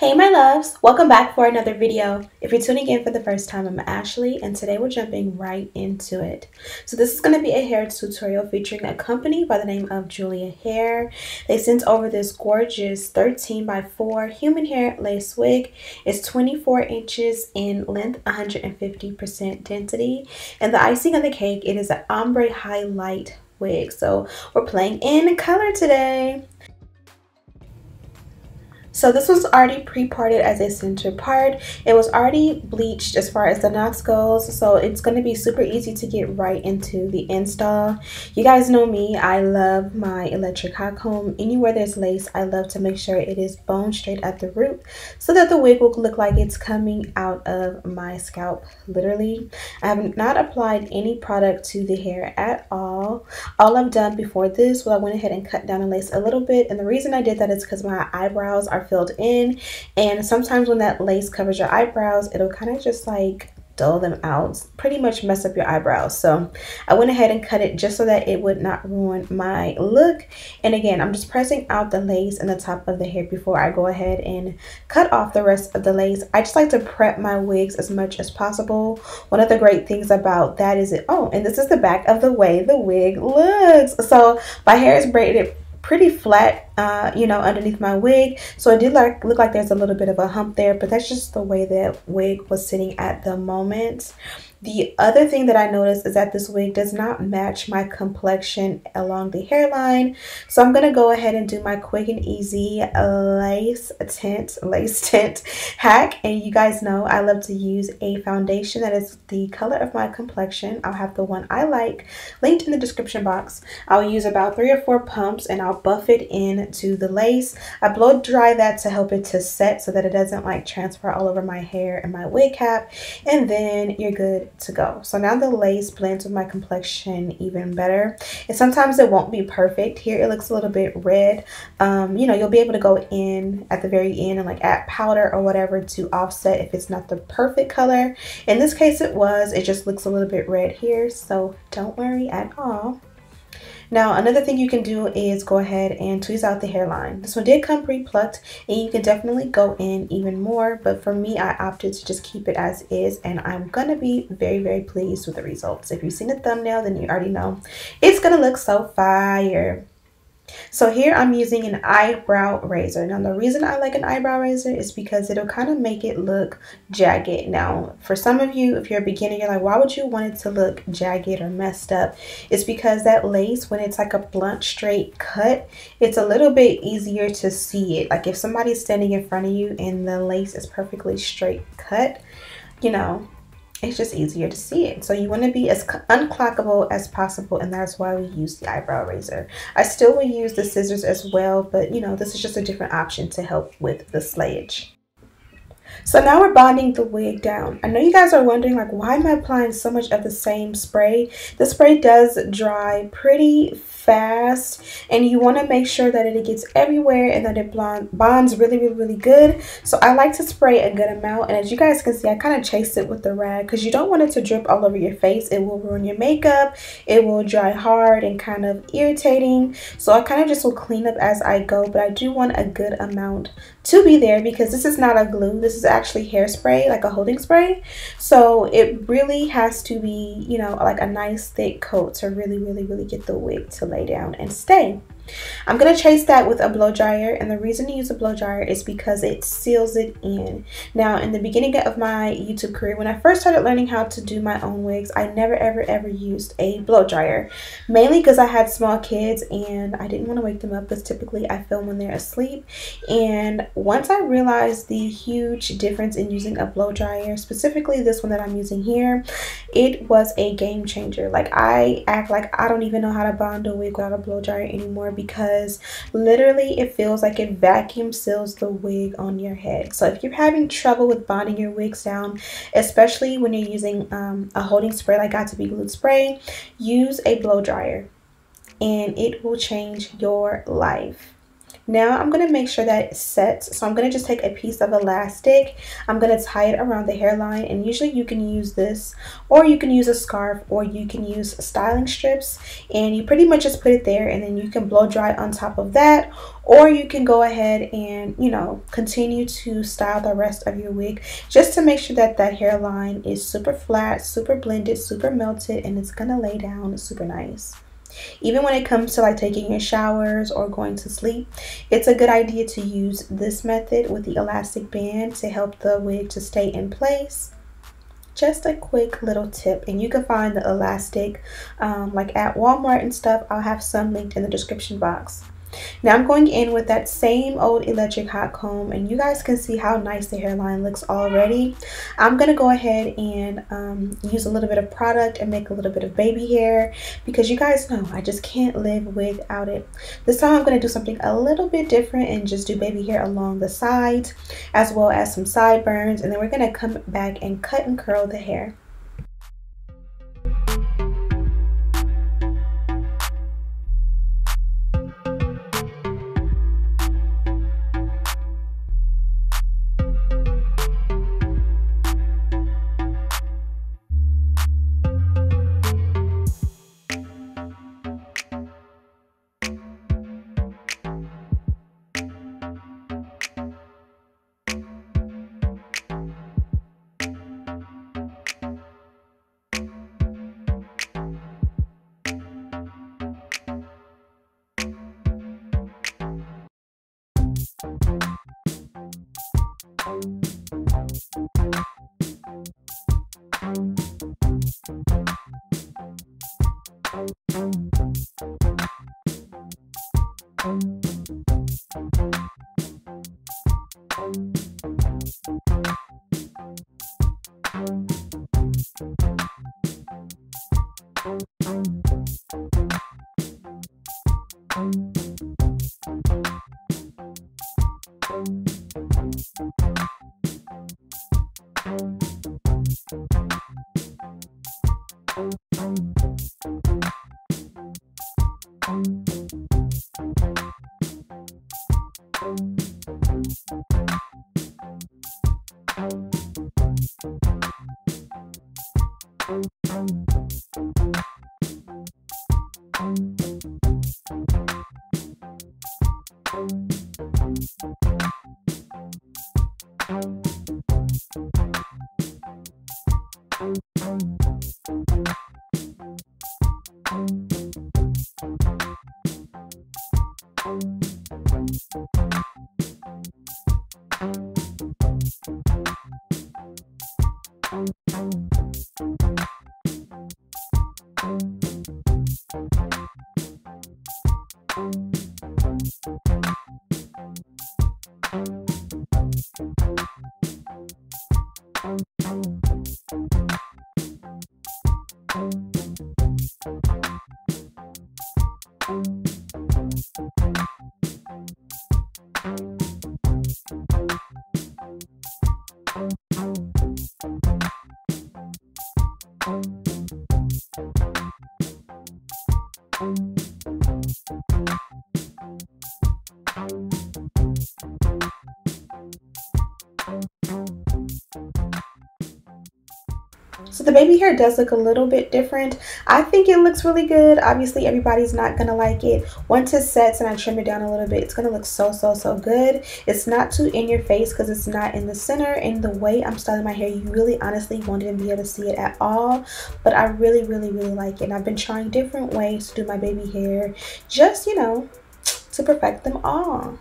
Hey my loves, welcome back for another video. If you're tuning in for the first time, I'm Ashley and today we're jumping right into it. So this is going to be a hair tutorial featuring a company by the name of Julia Hair. They sent over this gorgeous 13 by 4 human hair lace wig. It's 24 inches in length, 150% density, and the icing on the cake, it is an Ombre Highlight Wig. So we're playing in color today. So this was already pre-parted as a center part. It was already bleached as far as the knots goes, so it's going to be super easy to get right into the install. You guys know me, I love my electric hot comb. Anywhere there's lace, I love to make sure it is bone straight at the root so that the wig will look like it's coming out of my scalp, literally. I have not applied any product to the hair at all. All I've done before this was I went ahead and cut down the lace a little bit, and the reason I did that is because my eyebrows are filled in, and sometimes when that lace covers your eyebrows, it'll kind of just like dull them out, pretty much mess up your eyebrows. So I went ahead and cut it just so that it would not ruin my look. And again, I'm just pressing out the lace in the top of the hair before I go ahead and cut off the rest of the lace. I just like to prep my wigs as much as possible. One of the great things about that is and this is the back of the way the wig looks. So my hair is braided pretty flat, underneath my wig, so it did look like there's a little bit of a hump there, but that's just the way that wig was sitting at the moment. The other thing that I noticed is that this wig does not match my complexion along the hairline, so I'm gonna go ahead and do my quick and easy lace tint hack. And you guys know I love to use a foundation that is the color of my complexion. I'll have the one I like linked in the description box. I'll use about 3 or 4 pumps and I'll buff it into the lace. I blow dry that to help it to set so that it doesn't like transfer all over my hair and my wig cap, and then you're good to go. So now the lace blends with my complexion even better, and sometimes it won't be perfect. Here it looks a little bit red. You'll be able to go in at the very end and like add powder or whatever to offset if it's not the perfect color. In this case it just looks a little bit red here, so don't worry at all. Now, another thing you can do is go ahead and tweeze out the hairline. This one did come pre-plucked, and you can definitely go in even more, but for me, I opted to just keep it as is, and I'm gonna be very, very pleased with the results. If you've seen the thumbnail, then you already know it's gonna look so fire. So here I'm using an eyebrow razor. Now the reason I like an eyebrow razor is because it'll kind of make it look jagged. Now for some of you, if you're a beginner, you're like, why would you want it to look jagged or messed up? It's because that lace, when it's like a blunt straight cut, it's a little bit easier to see it. Like if somebody's standing in front of you and the lace is perfectly straight cut, it's just easier to see it. So you want to be as unclockable as possible, and that's why we use the eyebrow razor. I still will use the scissors as well, but this is just a different option to help with the slayage. So now we're bonding the wig down. I know you guys are wondering, like, why am I applying so much of the same spray? The spray does dry pretty fast, and you want to make sure that it gets everywhere and that it bonds really, really, really good. So I like to spray a good amount, and as you guys can see, I kind of chase it with the rag because you don't want it to drip all over your face. It will ruin your makeup. It will dry hard and kind of irritating. So I kind of just will clean up as I go, but I do want a good amount to be there because this is not a glue. This is actually hairspray, like a holding spray. So it really has to be, like a nice thick coat to really, really, really get the wig to lay down and stay. I'm going to chase that with a blow dryer, and the reason to use a blow dryer is because it seals it in. Now, in the beginning of my YouTube career, when I first started learning how to do my own wigs, I never, ever, ever used a blow dryer, mainly because I had small kids and I didn't want to wake them up because typically I film when they're asleep. And once I realized the huge difference in using a blow dryer, specifically this one that I'm using here, it was a game changer. Like, I act like I don't even know how to bond a wig without a blow dryer anymore, because literally it feels like it vacuum seals the wig on your head. So if you're having trouble with bonding your wigs down, especially when you're using a holding spray like Got to Be Glued spray, use a blow dryer and it will change your life. Now I'm going to make sure that it sets. So I'm going to just take a piece of elastic. I'm going to tie it around the hairline, and usually you can use this, or you can use a scarf, or you can use styling strips, and you pretty much just put it there, and then you can blow dry on top of that, or you can go ahead and, you know, continue to style the rest of your wig just to make sure that that hairline is super flat, super blended, super melted, and it's going to lay down super nice. Even when it comes to like taking your showers or going to sleep, it's a good idea to use this method with the elastic band to help the wig to stay in place. Just a quick little tip, and you can find the elastic like at Walmart and stuff. I'll have some linked in the description box. Now I'm going in with that same old electric hot comb, and you guys can see how nice the hairline looks already. I'm going to go ahead and use a little bit of product and make a little bit of baby hair, because you guys know I just can't live without it. This time I'm going to do something a little bit different and just do baby hair along the sides as well as some sideburns, and then we're going to come back and cut and curl the hair. So the baby hair does look a little bit different. I think it looks really good. Obviously, everybody's not going to like it. Once it sets and I trim it down a little bit, it's going to look so good. It's not too in your face because it's not in the center. And the way I'm styling my hair, you really honestly won't even be able to see it at all. But I really like it. And I've been trying different ways to do my baby hair, just, you know, to perfect them all.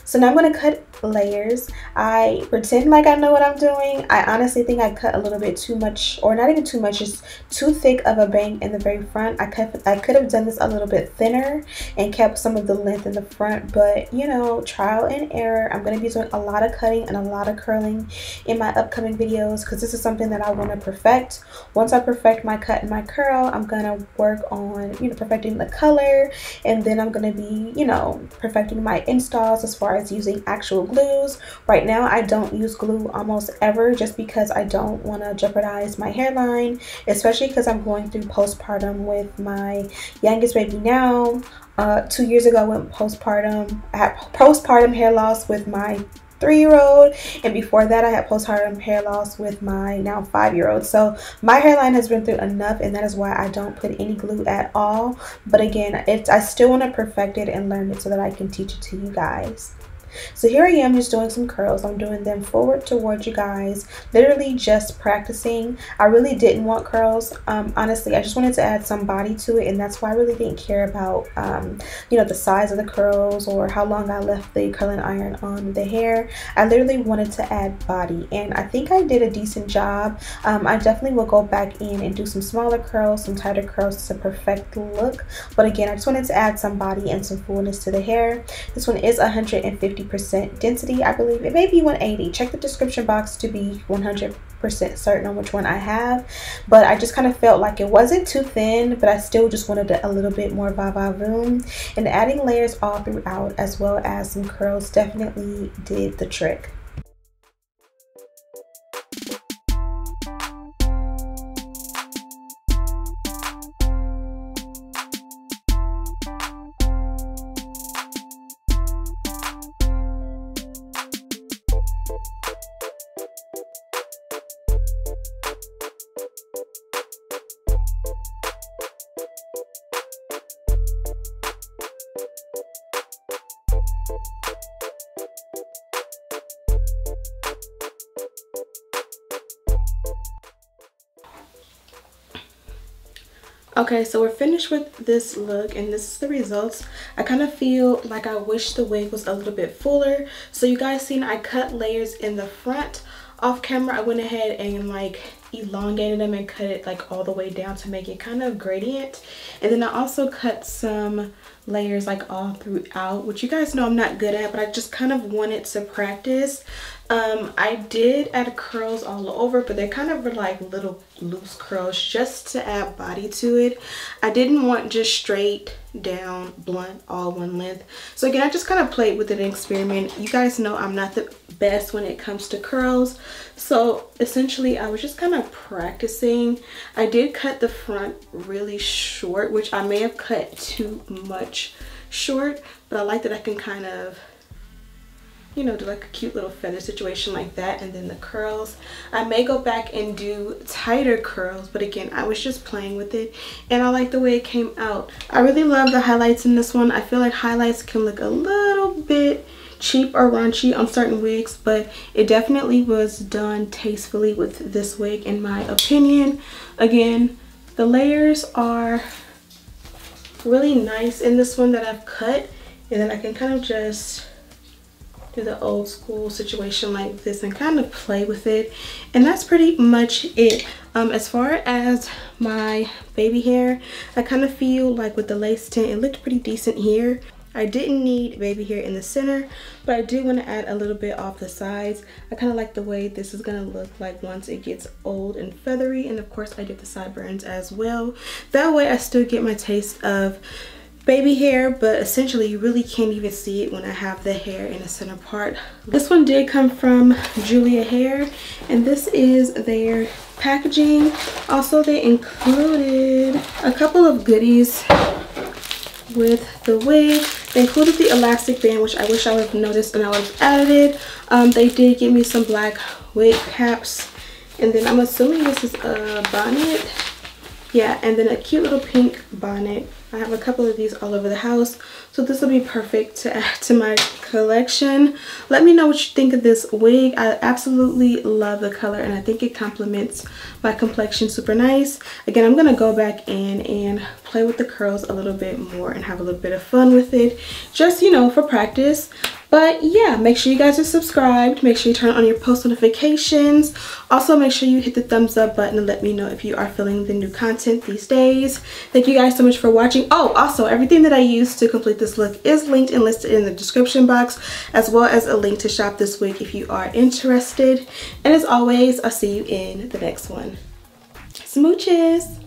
So now I'm going to cut layers. I pretend like I know what I'm doing. I honestly think I cut a little bit too much, or not even too much, just too thick of a bang in the very front. I could have done this a little bit thinner and kept some of the length in the front, but you know, trial and error. I'm going to be doing a lot of cutting and a lot of curling in my upcoming videos because this is something that I want to perfect. Once I perfect my cut and my curl, I'm going to work on, you know, perfecting the color, and then I'm going to be, you know, perfecting my installs as far far as using actual glues. Right now I don't use glue almost ever, just because I don't want to jeopardize my hairline, especially because I'm going through postpartum with my youngest baby now. 2 years ago I went postpartum. I had postpartum hair loss with my 3-year-old, and before that I had postpartum hair loss with my now 5-year-old. So my hairline has been through enough, and that is why I don't put any glue at all. But again, I still want to perfect it and learn it so that I can teach it to you guys. So here I am just doing some curls. I'm doing them forward towards you guys, literally just practicing. I really didn't want curls. Honestly, I just wanted to add some body to it, and that's why I really didn't care about you know, the size of the curls or how long I left the curling iron on the hair. I literally wanted to add body, and I think I did a decent job. I definitely will go back in and do some smaller curls, some tighter curls to perfect the look. But again, I just wanted to add some body and some fullness to the hair. This one is 150% density. I believe it may be 180. Check the description box to be 100% certain on which one I have, but I just kind of felt like it wasn't too thin, but I still just wanted a little bit more va-va-voom, and adding layers all throughout as well as some curls definitely did the trick. Okay, so we're finished with this look, and this is the results. I kind of feel like I wish the wig was a little bit fuller. So you guys seen I cut layers in the front. Off camera I went ahead and like elongated them and cut it like all the way down to make it kind of gradient. And then I also cut some layers like all throughout, which you guys know I'm not good at, but I just kind of wanted to practice. I did add curls all over, but they kind of were like little loose curls just to add body to it. I didn't want just straight down blunt all one length. So again, I just kind of played with it and experiment. You guys know I'm not the best when it comes to curls, so essentially I was just kind of practicing. I did cut the front really short, which I may have cut too much short, but I like that I can kind of, you know, do like a cute little feather situation like that. And then the curls, I may go back and do tighter curls, but again, I was just playing with it and I like the way it came out. I really love the highlights in this one. I feel like highlights can look a little bit cheap or raunchy on certain wigs, but it definitely was done tastefully with this wig in my opinion. Again, the layers are really nice in this one that I've cut, and then I can kind of just do the old school situation like this and kind of play with it, and that's pretty much it. As far as my baby hair, I kind of feel like with the lace tint it looked pretty decent here. I didn't need baby hair in the center, but I do want to add a little bit off the sides. I kind of like the way this is going to look like once it gets old and feathery, and of course I did the sideburns as well. That way I still get my taste of baby hair, but essentially you really can't even see it when I have the hair in the center part. This one did come from Julia Hair, and this is their packaging. Also, they included a couple of goodies with the wig. They included the elastic band, which I wish I would have noticed and I would have added it. They did give me some black wig caps, and then I'm assuming this is a bonnet. Yeah, and then a cute little pink bonnet. I have a couple of these all over the house, so this will be perfect to add to my collection. Let me know what you think of this wig. I absolutely love the color, and I think it complements my complexion super nice. Again, I'm gonna go back in and play with the curls a little bit more and have a little bit of fun with it, just, you know, for practice. But yeah, make sure you guys are subscribed. Make sure you turn on your post notifications. Also, make sure you hit the thumbs up button and let me know if you are feeling the new content these days. Thank you guys so much for watching. Oh, also, everything that I used to complete this look is linked and listed in the description box, as well as a link to shop this wig if you are interested. And as always, I'll see you in the next one. Smooches!